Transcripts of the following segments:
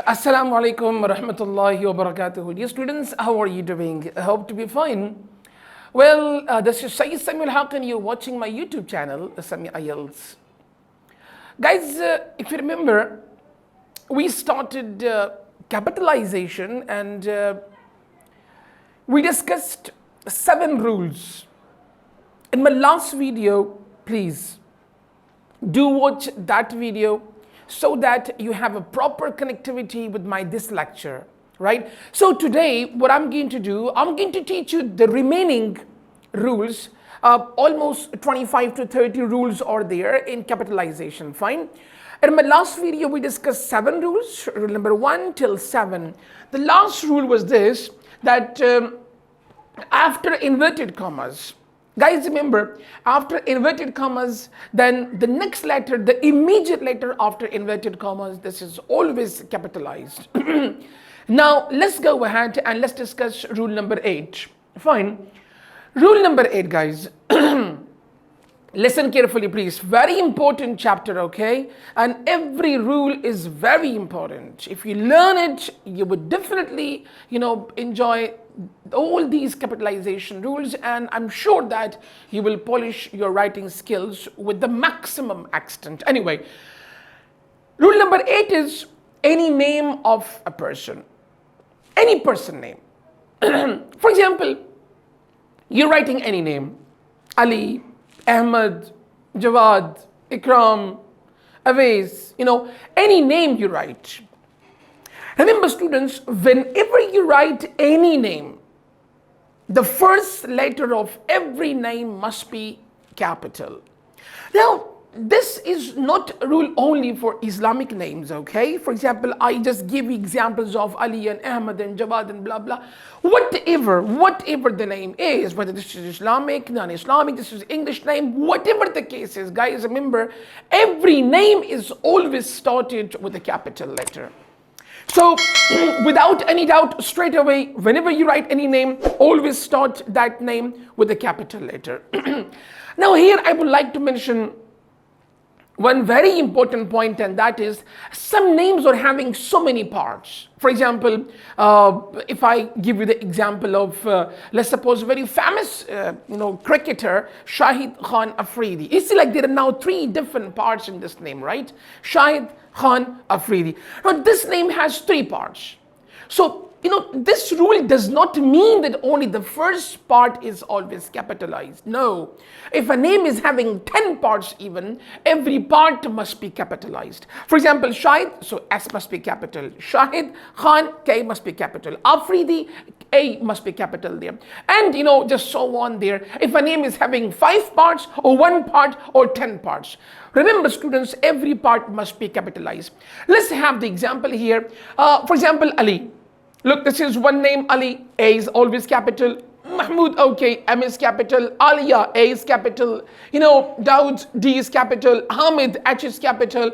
Assalamu alaikum wa rahmatullahi wa barakatuh. Dear students, how are you doing? I hope to be fine. Well, this is Syed and you're watching my YouTube channel, SAMI IELTS. Guys, if you remember, we started capitalization and we discussed 7 rules. In my last video, please do watch that video so that you have a proper connectivity with this lecture, right? So today, what I'm going to do, I'm going to teach you the remaining rules. Almost 25 to 30 rules are there in capitalization, fine? In my last video, we discussed 7 rules, rule number 1 till 7. The last rule was this, that after inverted commas, guys, remember, after inverted commas, then the next letter, the immediate letter after inverted commas, this is always capitalized. Now, let's go ahead and let's discuss rule number 8. Fine. Rule number 8, guys. Listen carefully, please. Very important chapter, okay? And every rule is very important. If you learn it, you would definitely, enjoy all these capitalization rules, and I'm sure that you will polish your writing skills with the maximum extent. Anyway, rule number 8 is any name of a person. Any person name. For example, you're writing any name. Ali, Ahmed, Jawad, Ikram, Awais, any name you write. Remember, students, whenever you write any name, the first letter of every name must be capital. Now, this is not a rule only for Islamic names, okay? For example, I just give examples of Ali and Ahmad and Jawad and blah, blah. Whatever the name is, whether this is Islamic, non-Islamic, this is English name, whatever the case is, guys, remember, every name is always started with a capital letter. So, without any doubt, straight away, whenever you write any name, always start that name with a capital letter. Now, here I would like to mention one very important point, and that is some names are having so many parts. For example, if I give you the example of, let's suppose, a very famous, cricketer, Shahid Khan Afridi. You see, like there are now 3 different parts in this name, right? Shahid Khan Afridi. Now, this name has 3 parts. So, this rule does not mean that only the first part is always capitalized. No. If a name is having 10 parts even, every part must be capitalized. For example, Shahid, so S must be capital. Shahid, Khan, K must be capital. Afridi, A must be capital there. And, just so on there. If a name is having 5 parts or 1 part or 10 parts. Remember, students, every part must be capitalized. Let's have the example here. For example, Ali. Look, this is one name, Ali. A is always capital. Mahmoud, okay, M is capital. Alia, A is capital. Daud, D is capital. Hamid, H is capital.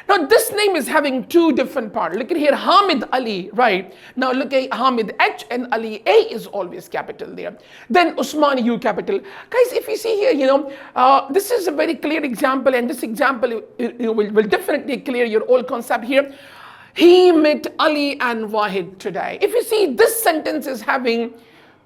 Now, this name is having 2 different parts. Look at here, Hamid Ali, right? Now, look at Hamid H and Ali A is always capital there. Then Usman U capital. Guys, if you see here, this is a very clear example, and this example will definitely clear your whole concept here. He met Ali and Wahid today. If you see, this sentence is having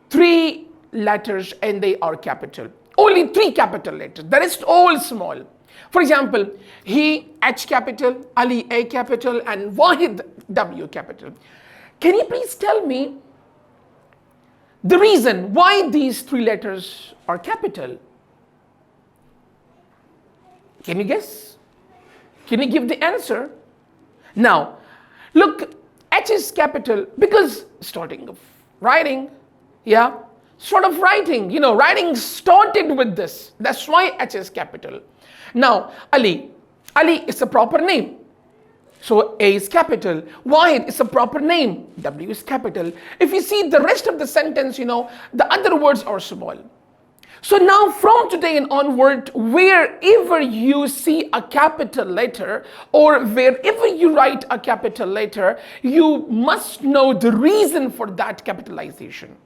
3 letters and they are capital. Only 3 capital letters. The rest all small. For example, he H capital, Ali A capital, and Wahid W capital. Can you please tell me the reason why these 3 letters are capital? Can you guess? Can you give the answer? Now, look, H is capital because starting of writing, yeah, sort of writing, writing started with this. That's why H is capital. Now, Ali is a proper name. So A is capital. Wahid is a proper name. W is capital. If you see the rest of the sentence, the other words are small. So now from today and onward, wherever you see a capital letter or wherever you write a capital letter, you must know the reason for that capitalization.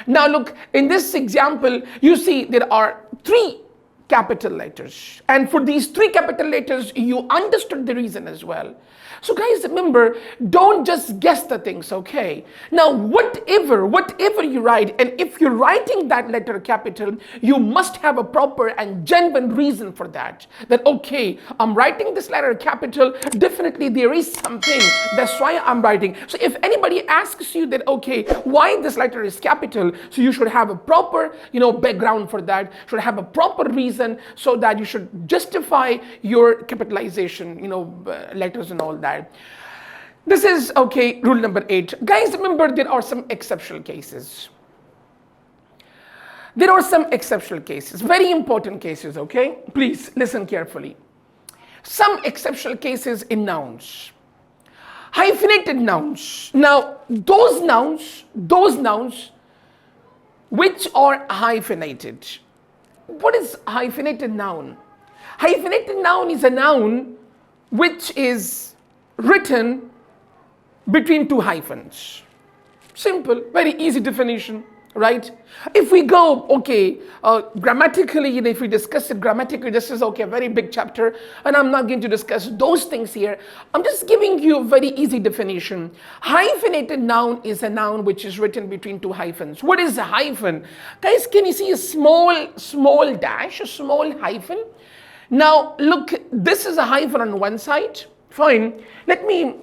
Now look, in this example, you see there are three capital letters. And for these three capital letters, you understood the reason as well. So guys, remember, don't just guess the things, okay? Now, whatever you write, and if you're writing that letter capital, you must have a proper and genuine reason for that. That, okay, I'm writing this letter capital, definitely there is something, that's why I'm writing. So if anybody asks you that, okay, why this letter is capital, so you should have a proper, background for that, should have a proper reason, so that you should justify your capitalization, letters and all that. This is, okay, rule number 8. Guys, remember, there are some exceptional cases. There are some exceptional cases, very important cases, okay? Please listen carefully. Some exceptional cases in nouns. Hyphenated nouns. Now, those nouns which are hyphenated. What is hyphenated noun? Hyphenated noun is a noun which is written between two hyphens. Simple, very easy definition, right? If we go, okay, grammatically, if we discuss it grammatically, this is, okay, a very big chapter, and I'm not going to discuss those things here. I'm just giving you a very easy definition. Hyphenated noun is a noun which is written between two hyphens. What is a hyphen? Guys, can you see a small dash, a small hyphen? Now, look, this is a hyphen on one side. Fine. Let me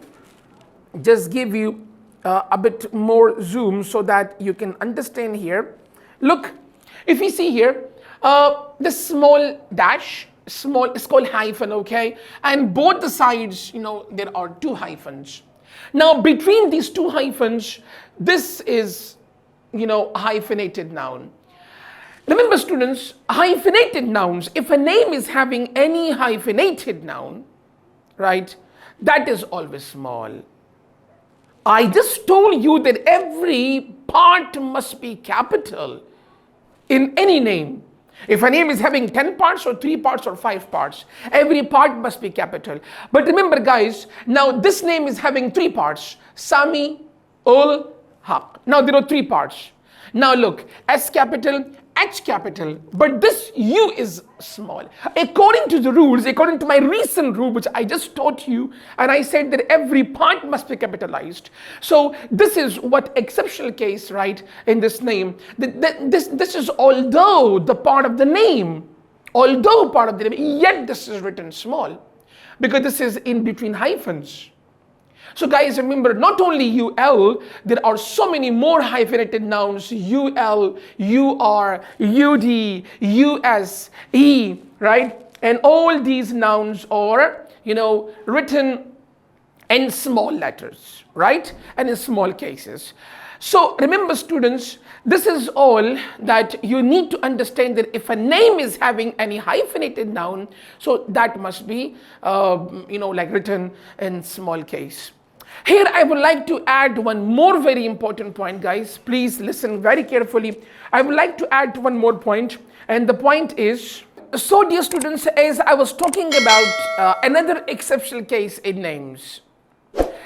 just give you a bit more zoom so that you can understand here. Look, if you see here, this small dash, is called hyphen, okay? And both the sides, there are two hyphens. Now, between these two hyphens, this is, hyphenated noun. Remember, students, hyphenated nouns, if a name is having any hyphenated noun, right, that is always small. I just told you that every part must be capital in any name. If a name is having 10 parts or 3 parts or 5 parts, every part must be capital. But remember, guys, now this name is having 3 parts. SAMI IELTS. Now there are 3 parts. Now look, S capital, H capital, but this U is small. According to the rules, according to my recent rule, which I just taught you, and I said that every part must be capitalized. So this is what exceptional case, right, in this name. This is although the part of the name, yet this is written small, because this is in between hyphens. So guys, remember, not only UL, there are so many more hyphenated nouns, UL, UR, UD, US, E, right? And all these nouns are, written in small letters, right? And in small cases. So remember, students, this is all that you need to understand, that if a name is having any hyphenated noun, so that must be, written in small case. Here I would like to add one more very important point, guys. Please listen very carefully. I would like to add one more point, and the point is, so dear students, as I was talking about another exceptional case in names.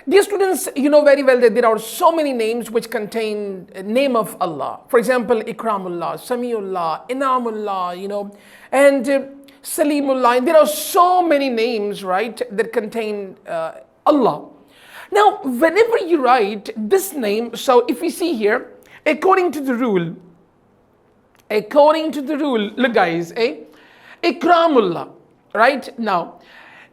Dear students, you know very well that there are so many names which contain name of Allah. For example, Ikramullah, Samiullah, Inamullah, and Salimullah. And there are so many names, right, that contain Allah. Now, whenever you write this name, so if we see here, according to the rule, look guys, Ikramullah, right? Now,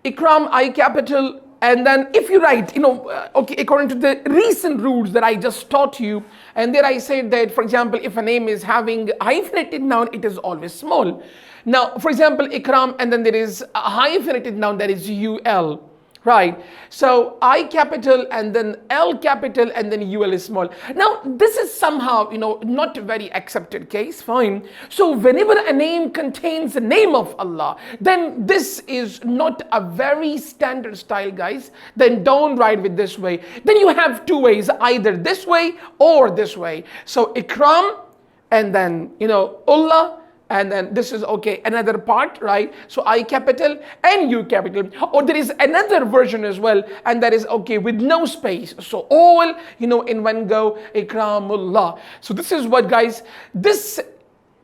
Ikram, I capital, and then if you write, okay, according to the recent rules that I just taught you, and there I said that, for example, if a name is having a hyphenated noun, it is always small. Now, for example, Ikram, and then there is a hyphenated noun, that is UL. Right, so I capital and then L capital and then UL is small. Now this is somehow, not a very accepted case, fine. So whenever a name contains the name of Allah, then this is not a very standard style, guys. Then don't write with this way. Then you have two ways, either this way or this way. So Ikram and then, Allah and then this is okay, another part, right? So I capital and U capital. Or there is another version as well, and that is okay with no space. So all, in one go, ikramullah. So this is what, guys, this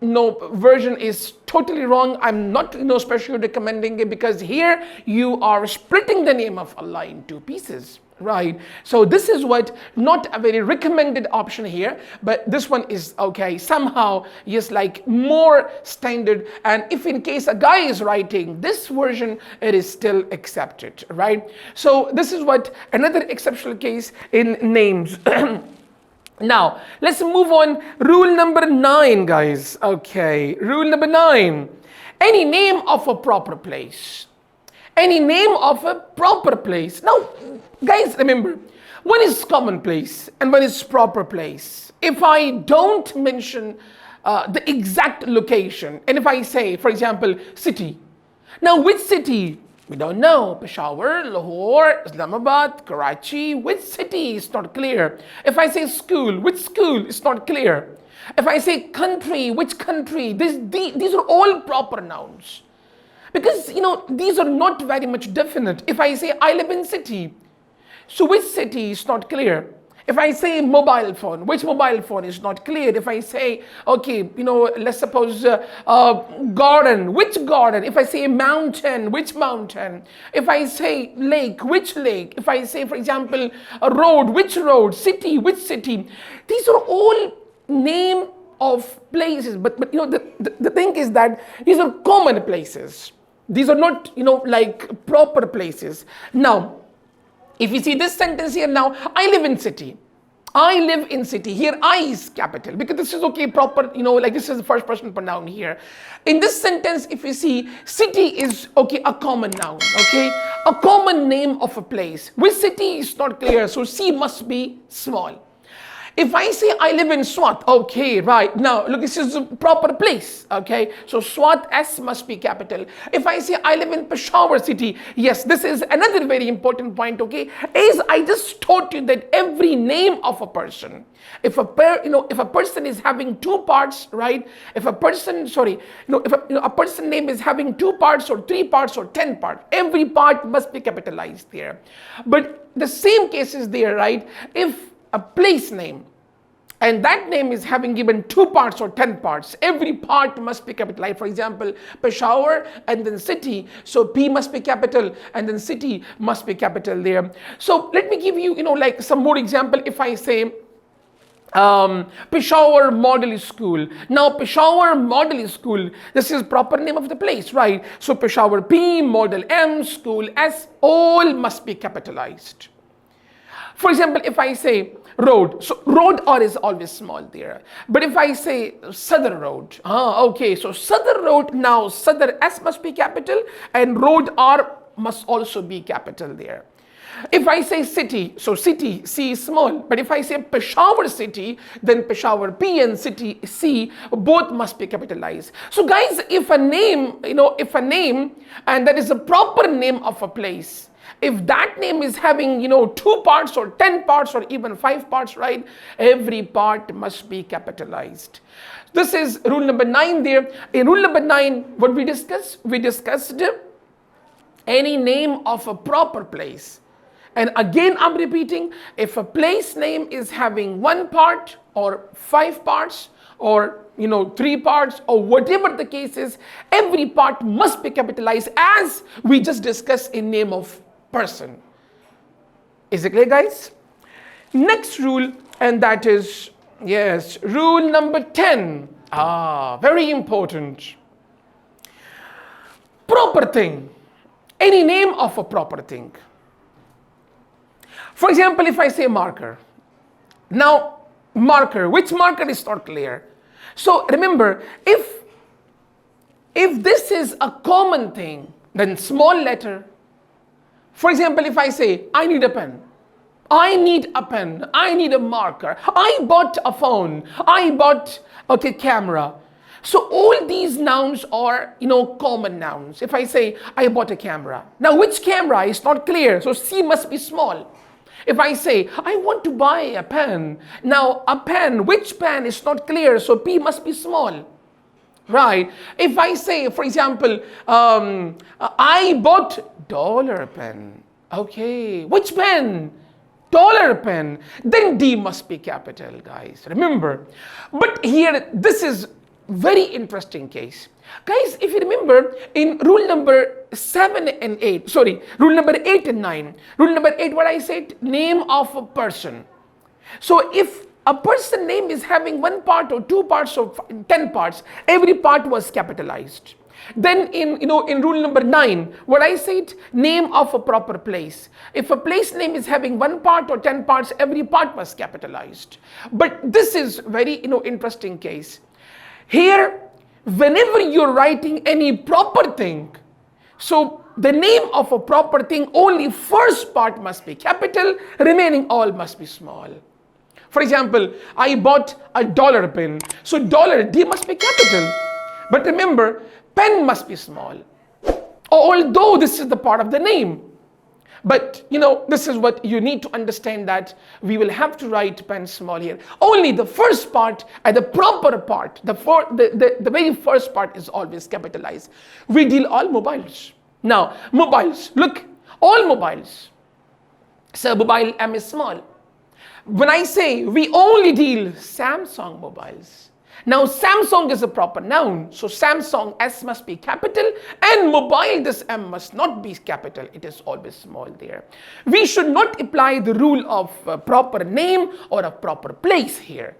version is totally wrong. I'm not specially recommending it, because here you are splitting the name of Allah in two pieces, right? So this is what not a very recommended option here, but this one is okay, somehow, yes, like more standard. And if in case a guy is writing this version, it is still accepted, right? So this is what another exceptional case in names. Now, let's move on. Rule number 9, guys. Okay, rule number 9. Any name of a proper place. Any name of a proper place. Now, guys, remember, one is common place and one is proper place. If I don't mention the exact location, and if I say, for example, city. Now, which city? We don't know. Peshawar, Lahore, Islamabad, Karachi. Which city is not clear. If I say school, which school is not clear. If I say country, which country? These are all proper nouns. Because, these are not very much definite. If I say I live in city, so which city is not clear. If I say mobile phone, which mobile phone is not clear. If I say, okay, let's suppose garden, which garden? If I say mountain, which mountain? If I say lake, which lake? If I say, for example, a road, which road? City, which city? These are all name of places. But the thing is that these are common places. These are not, like proper places. Now, if you see this sentence here now, I live in city. I live in city. Here I is capital, because this is okay, proper, like this is the first person pronoun here. In this sentence, if you see, city is okay, a common noun, okay? A common name of a place. Which city is not clear, so C must be small. If I say I live in Swat, okay, right. Now, look, this is a proper place, okay? So Swat, S must be capital. If I say I live in Peshawar city, yes, this is another very important point, okay? As I just taught you that every name of a person, if a person is having two parts, right? If a person, if a person name is having two parts or three parts or 10 parts, every part must be capitalized there. But the same case is there, right? If a place name, and that name is having given 2 parts or 10 parts, every part must be capitalized. For example, Peshawar and then city, so P must be capital and then city must be capital there. So let me give you, like some more example. If I say Peshawar Model School. Now Peshawar Model School, this is proper name of the place, right? So Peshawar P, Model M, School S, all must be capitalized. For example, if I say road, so road R is always small there. But if I say Sadr Road, okay, so Sadr Road, now Sadr S must be capital and road R must also be capital there. If I say city, so city, C is small. But if I say Peshawar city, then Peshawar P and city C, both must be capitalized. So guys, if a name, and that is a proper name of a place, if that name is having, 2 parts or 10 parts or even 5 parts, right? Every part must be capitalized. This is rule number 9 there. In rule number 9, what we discussed? We discussed any name of a proper place. And again, I'm repeating, if a place name is having 1 part or 5 parts or 3 parts or whatever the case is, every part must be capitalized, as we just discussed in name of person. Is it clear, guys? Next rule, and that is, yes, rule number 10. Very important. Proper thing. Any name of a proper thing. For example, if I say marker. Now, marker, which marker is not clear? So remember, if this is a common thing, then small letter. For example, if I say, I need a pen. I need a pen. I need a marker. I bought a phone. I bought a camera. So all these nouns are, common nouns. If I say, I bought a camera. Now, which camera is not clear? So C must be small. If I say, I want to buy a pen. Now, a pen, which pen is not clear? So P must be small. Right. If I say, for example, I bought dollar pen. Okay. Which pen? Dollar pen. Then D must be capital, guys. Remember. But here, this is very interesting case. Guys, if you remember in rule number 7 and 8, sorry, rule number 8 and 9. Rule number 8, what I said? Name of a person. So if a person name is having one part or two parts or 10 parts, every part was capitalized. Then in rule number 9, what I said, name of a proper place. If a place name is having one part or 10 parts, every part was capitalized. But this is very interesting case. Here, whenever you're writing any proper thing, so the name of a proper thing, only first part must be capital, remaining all must be small. For example, I bought a dollar pen. So dollar, D must be capital. But remember, pen must be small. Although this is the part of the name. But, this is what you need to understand, that we will have to write pen small here. Only the first part and the proper part, the very first part is always capitalized. We deal all mobiles. Now, mobiles, look, all mobiles. So mobile M is small. When I say we only deal Samsung mobiles. Now Samsung is a proper noun. So Samsung, S must be capital, and mobile, this M must not be capital. It is always small there. We should not apply the rule of proper name or a proper place here.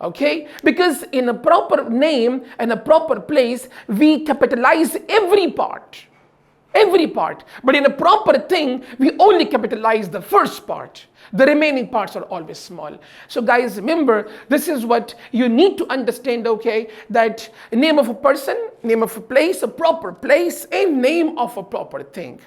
Okay? Because in a proper name and a proper place, we capitalize every part. Every part. But in a proper thing, we only capitalize the first part. The remaining parts are always small. So guys, remember, this is what you need to understand, okay? That name of a person, name of a place, a proper place, and name of a proper thing.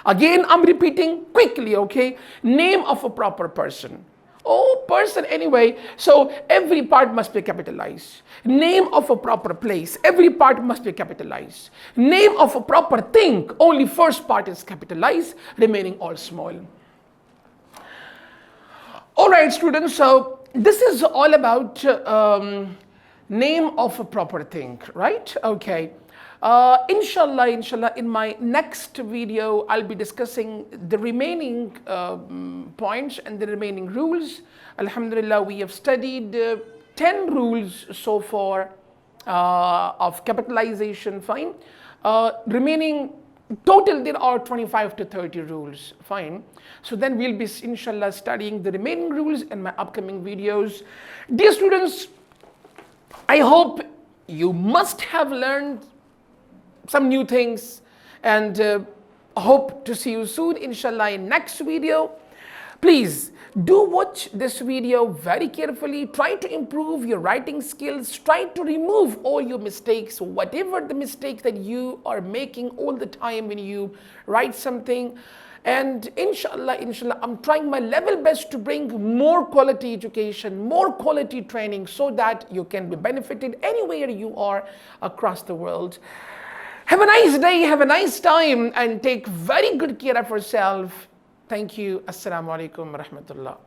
Again, I'm repeating quickly, okay? Name of a proper person. Oh, person anyway. So every part must be capitalized. Name of a proper place. Every part must be capitalized. Name of a proper thing. Only first part is capitalized, remaining all small. Alright students, so this is all about name of a proper thing, right? Okay. Inshallah, in my next video, I'll be discussing the remaining points and the remaining rules. Alhamdulillah, we have studied 10 rules so far of capitalization, fine. Remaining total, there are 25 to 30 rules, fine. So then we'll be, inshallah, studying the remaining rules in my upcoming videos. Dear students, I hope you must have learned some new things, and hope to see you soon, inshallah, in next video. Please do watch this video very carefully. Try to improve your writing skills. Try to remove all your mistakes, whatever the mistake that you are making all the time when you write something. And inshallah, I'm trying my level best to bring more quality education, more quality training, so that you can be benefited anywhere you are across the world. Have a nice day, have a nice time, and take very good care of yourself. Thank you. Assalamu alaikum wa rahmatullah.